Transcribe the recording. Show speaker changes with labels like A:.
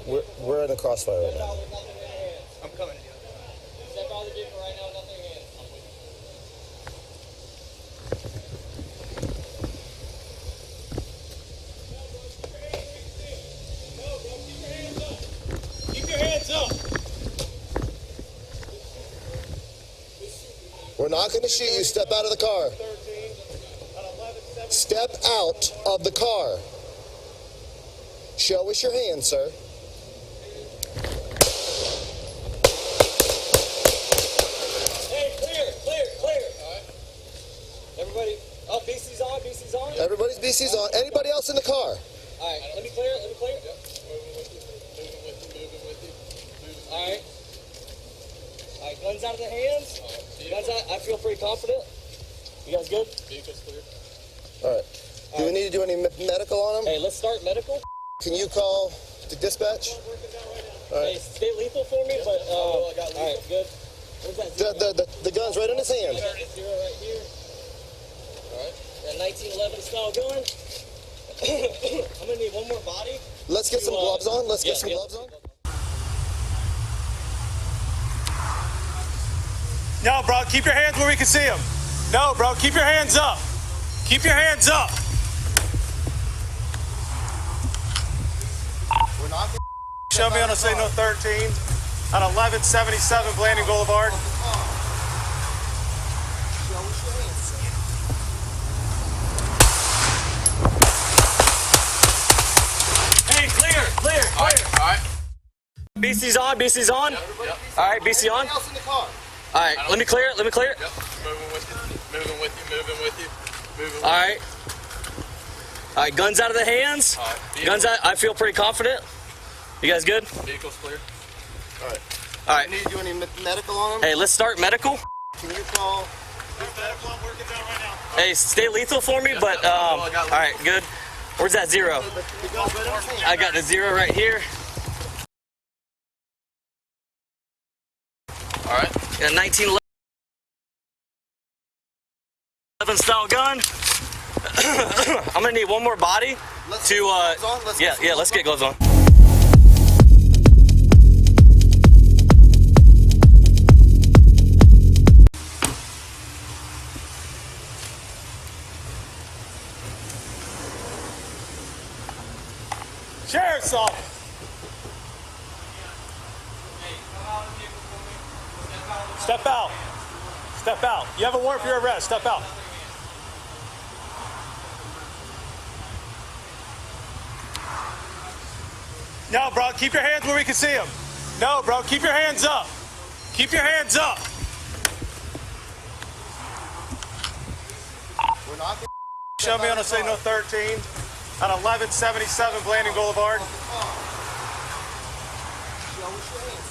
A: crossfires. We're in a crossfire right now.
B: I'm coming.
C: Step out of the vehicle right now, nothing in. Keep your hands up.
A: We're not going to shoot you. Step out of the car. Step out of the car. Show us your hands, sir.
C: Hey, clear. All right. Everybody, BC's on,
A: Everybody's BC's on. Anybody else in the car?
C: All right, let me clear.
B: Moving with you.
C: All right, guns out of the hands. Guns out. I feel pretty confident. You guys good?
B: Vehicle's clear.
A: All right. Do we need to do any medical on them?
C: Hey, let's start medical.
A: Can you call the dispatch? All right.
C: Hey, stay lethal for me, but all right, good. Where's that zero?
A: The gun's right in his hand.
C: I got a zero right here. All right, that 1911 style gun. I'm gonna need one more body.
A: Let's get some gloves on. Let's get some gloves on.
D: No, bro, keep your hands where we can see them. No, bro, keep your hands up. Keep your hands up.
A: We're not.
D: Show me on a signal 13 on 1177 Blanding Boulevard.
C: Hey, clear.
B: All right.
C: BC's on.
B: Yep.
C: All right, BC on.
A: Else in the car.
C: All right, let me clear it.
B: Yep. Moving with you.
C: All right. All right, guns out of the hands.
B: All right.
C: Guns out. I feel pretty confident. You guys good?
B: Vehicle's clear.
A: All right.
C: All right.
A: Need to do any medical on them?
C: Hey, let's start medical.
A: Can you call?
D: Medical, I'm working down right now.
C: Hey, stay lethal for me, but all right, good. Where's that zero?
A: The gun's right in his hand.
C: I got the zero right here.
B: All right.
C: Got a 1911 style gun. I'm gonna need one more body
A: Let's
C: to
A: get gloves on.
C: let's get gloves on.
D: Sheriff's office. Step out. Step out. You have a warrant for your arrest. Step out. No, bro, keep your hands where we can see them. No, bro, keep your hands up. Keep your hands up.
A: We're not.
D: Show me on a signal 13 on 1177 Blanding Boulevard.
A: Show us your hands.